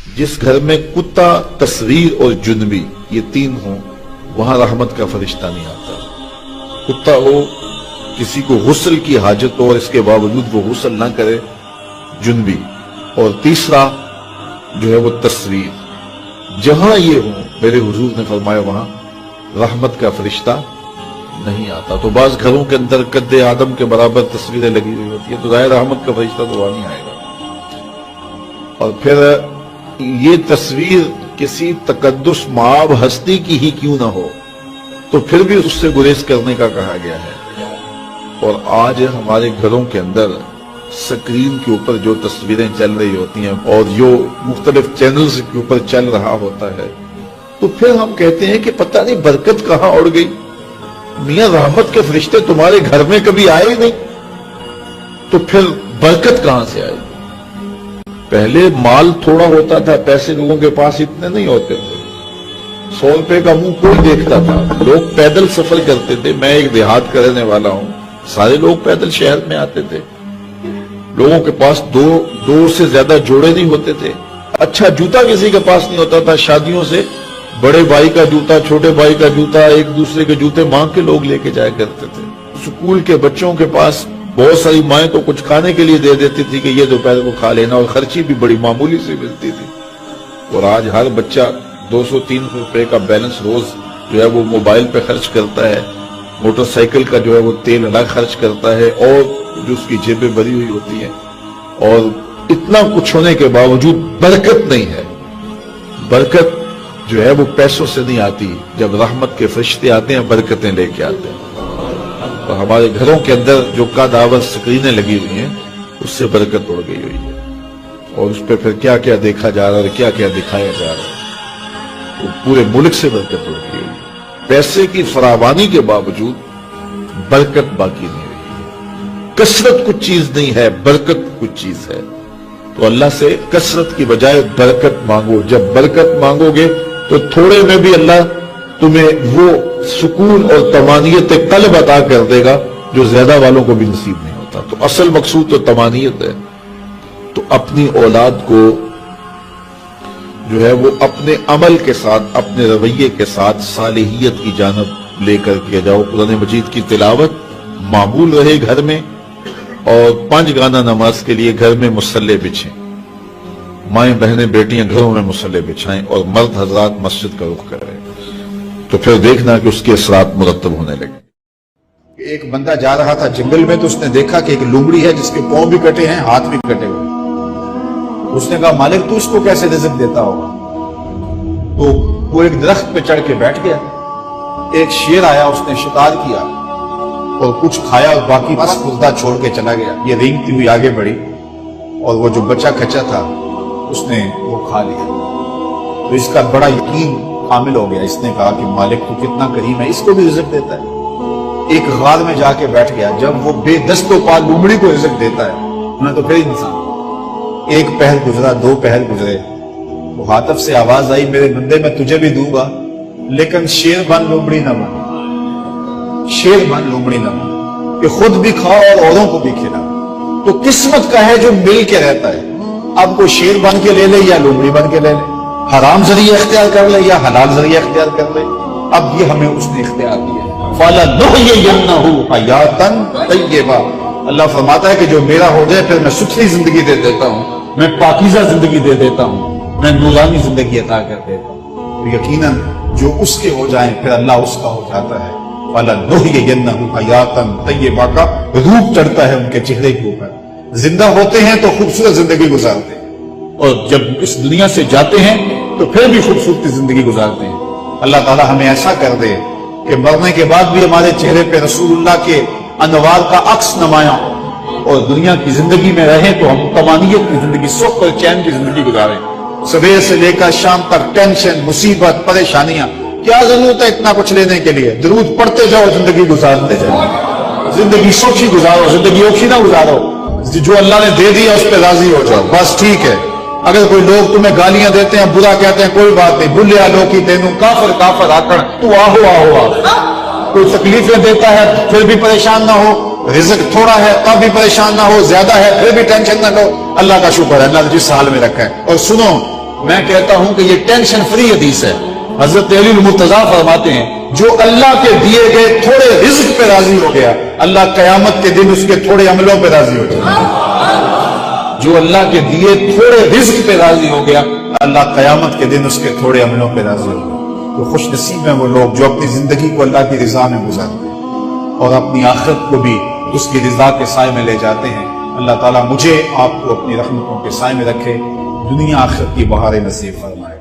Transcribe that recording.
جس گھر میں کتا، تصویر اور جنبی یہ تین ہوں وہاں رحمت کا فرشتہ نہیں آتا۔ کتا ہو، کسی کو غسل کی حاجت ہو اور اس کے باوجود وہ غسل نہ کرے، جنبی، اور تیسرا جو ہے وہ تصویر، جہاں یہ ہوں میرے حضور نے فرمایا وہاں رحمت کا فرشتہ نہیں آتا۔ تو بعض گھروں کے اندر قد آدم کے برابر تصویریں لگی ہوئی ہوتی ہیں، تو ظاہر رحمت کا فرشتہ تو وہاں نہیں آئے گا۔ اور پھر یہ تصویر کسی تقدس مآب ہستی کی ہی کیوں نہ ہو تو پھر بھی اس سے گریز کرنے کا کہا گیا ہے۔ اور آج ہمارے گھروں کے اندر سکرین کے اوپر جو تصویریں چل رہی ہوتی ہیں اور جو مختلف چینلز کے اوپر چل رہا ہوتا ہے، تو پھر ہم کہتے ہیں کہ پتہ نہیں برکت کہاں اڑ گئی۔ میاں رحمت کے فرشتے تمہارے گھر میں کبھی آئے ہی نہیں، تو پھر برکت کہاں سے آئے؟ پہلے مال تھوڑا ہوتا تھا، پیسے لوگوں کے پاس اتنے نہیں ہوتے تھے، 100 روپے کا منہ کوئی دیکھتا تھا، لوگ پیدل سفر کرتے تھے۔ میں ایک دیہات کا رہنے والا ہوں، سارے لوگ پیدل شہر میں آتے تھے، لوگوں کے پاس دو سے زیادہ جوڑے نہیں ہوتے تھے، اچھا جوتا کسی کے پاس نہیں ہوتا تھا، شادیوں سے بڑے بھائی کا جوتا، چھوٹے بھائی کا جوتا، ایک دوسرے کے جوتے مانگ کے لوگ لے کے جایا کرتے تھے۔ سکول کے بچوں کے پاس بہت ساری مائیں تو کچھ کھانے کے لیے دے دیتی تھی کہ یہ دوپہر کو کھا لینا، اور خرچی بھی بڑی معمولی سے ملتی تھی۔ اور آج ہر بچہ 200-300 روپے کا بیلنس روز جو ہے وہ موبائل پہ خرچ کرتا ہے، موٹر سائیکل کا جو ہے وہ تیل الگ خرچ کرتا ہے، اور جو اس کی جیبیں بھری ہوئی ہوتی ہیں، اور اتنا کچھ ہونے کے باوجود برکت نہیں ہے۔ برکت جو ہے وہ پیسوں سے نہیں آتی، جب رحمت کے فرشتے آتے ہیں برکتیں لے کے آتے ہیں۔ اور ہمارے گھروں کے اندر جو قدآور سکرینیں لگی ہوئی ہیں اس سے برکت اڑ گئی ہوئی ہے، اور اس پہ پھر کیا کیا دیکھا جا رہا ہے اور کیا کیا دکھایا جا رہا ہے، پورے ملک سے برکت اڑ گئی ہوئی ہے۔ پیسے کی فراوانی کے باوجود برکت باقی نہیں رہی۔ کثرت کچھ چیز نہیں ہے، برکت کچھ چیز ہے۔ تو اللہ سے کثرت کی بجائے برکت مانگو۔ جب برکت مانگو گے تو تھوڑے میں بھی اللہ تمہیں وہ سکون اور طمانینت قلب عطا کر دے گا جو زیادہ والوں کو بھی نصیب نہیں ہوتا۔ تو اصل مقصود تو طمانینت ہے۔ تو اپنی اولاد کو جو ہے وہ اپنے عمل کے ساتھ، اپنے رویے کے ساتھ صالحیت کی جانب لے کر کے جاؤ۔ قرآن مجید کی تلاوت معمول رہے گھر میں، اور 5 گانا نماز کے لیے گھر میں مصلے بچھیں، مائیں بہنیں بیٹیاں گھروں میں مصلے بچھائیں، اور مرد حضرات مسجد کا رخ کریں، تو پھر دیکھنا کہ اس کے اثرات مرتب ہونے لگے۔ ایک بندہ جا رہا تھا جنگل میں، تو اس نے دیکھا کہ ایک لومڑی ہے جس کے پاؤں بھی کٹے ہیں، ہاتھ بھی کٹے ہوئے۔ اس نے کہا مالک تو اس کو کیسے رزق دیتا ہوگا؟ تو وہ ایک درخت پہ چڑھ کے بیٹھ گیا۔ ایک شیر آیا، اس نے شکار کیا اور کچھ کھایا اور باقی بس مردہ چھوڑ کے چلا گیا۔ یہ رینگتی ہوئی آگے بڑھی اور وہ جو بچہ کچا تھا اس نے وہ کھا لیا۔ تو اس کا بڑا یقین حامل ہو گیا۔ اس نے کہا کہ مالک تو کتنا کریم ہے، اس کو بھی رزق دیتا ہے۔ ایک غار میں جا کے بیٹھ گیا۔ جب وہ بے دست و پا لومڑی کو رزق دیتا ہے، میں تو پھر انسان۔ ایک پہر گزرا، 2 پہر گزرے، مخاطب سے آواز آئی میرے بندے میں تجھے بھی دوں گا، لیکن شیر بن لومڑی نہ بن، شیر بن لومڑی نہ بن، کہ خود بھی کھا اور اوروں کو بھی کھلا۔ تو قسمت کا ہے جو مل کے رہتا ہے۔ اب وہ شیر بن کے لے لے یا لومڑی بن کے لے لے، حرام ذریعہ اختیار کر لے یا حلال ذریعہ اختیار کر لے، اب یہ ہمیں اس نے اختیار دیا ہے۔ فَلَنُحْيِيَنَّهُ حَيَاةً طَيِّبَةً، اللہ فرماتا ہے کہ جو میرا ہو جائے پھر میں ستھری زندگی دے دیتا ہوں، میں پاکیزہ زندگی دے دیتا ہوں، میں نورانی زندگی عطا کر دیتا ہوں۔ تو یقیناً جو اس کے ہو جائیں پھر اللہ اس کا ہو جاتا ہے۔ فَلَنُحْيِيَنَّهُ حَيَاةً طَيِّبَةً کا روپ چڑھتا ہے ان کے چہرے کے اوپر۔ زندہ ہوتے ہیں تو خوبصورت زندگی گزارتے ہیں، اور جب اس دنیا سے جاتے ہیں تو پھر بھی خوبصورت زندگی گزارتے ہیں۔ اللہ تعالی ہمیں ایسا کر دے کہ مرنے کے بعد بھی ہمارے چہرے پہ رسول اللہ کے انوار کا عکس نمایاں ہو، اور دنیا کی زندگی میں رہیں تو ہم طمانینت کی زندگی، سکھ اور چین کی زندگی گزاریں۔ صبح سے لے کر شام تک ٹینشن، مصیبت، پریشانیاں، کیا ضرورت ہے اتنا کچھ لینے کے لیے؟ درود پڑھتے جاؤ، زندگی گزارتے جاؤ، زندگی سوچی گزارو، زندگی اوکھی نہ گزارو۔ جو اللہ نے دے دیا اس پہ راضی ہو جاؤ، بس ٹھیک ہے۔ اگر کوئی لوگ تمہیں گالیاں دیتے ہیں، برا کہتے ہیں، کوئی بات نہیں، بھلیا لوکی تینوں کافر کافر آکڑ تو آہو آہو آہو۔ کوئی تکلیفیں دیتا ہے پھر بھی پریشان نہ ہو، رزق تھوڑا ہے تب بھی پریشان نہ ہو، زیادہ ہے پھر بھی ٹینشن نہ لو۔ اللہ کا شکر ہے، اللہ نے جس حال میں رکھا ہے۔ اور سنو، میں کہتا ہوں کہ یہ ٹینشن فری حدیث ہے. حضرت علی المرتضیٰ فرماتے ہیں جو اللہ کے دیے گئے تھوڑے رزق پہ راضی ہو گیا اللہ قیامت کے دن اس کے تھوڑے عملوں پہ راضی ہو گیا. جو اللہ کے دیے تھوڑے رزق پہ راضی ہو گیا اللہ قیامت کے دن اس کے تھوڑے عملوں پہ راضی ہو گیا. تو خوش نصیب ہیں وہ لوگ جو اپنی زندگی کو اللہ کی رضا میں گزارتے ہیں اور اپنی آخرت کو بھی اس کی رضا کے سائے میں لے جاتے ہیں. اللہ تعالیٰ مجھے آپ کو اپنی رحمتوں کے سائے میں رکھے, دنیا آخرت کی بہاریں نصیب فرمائے.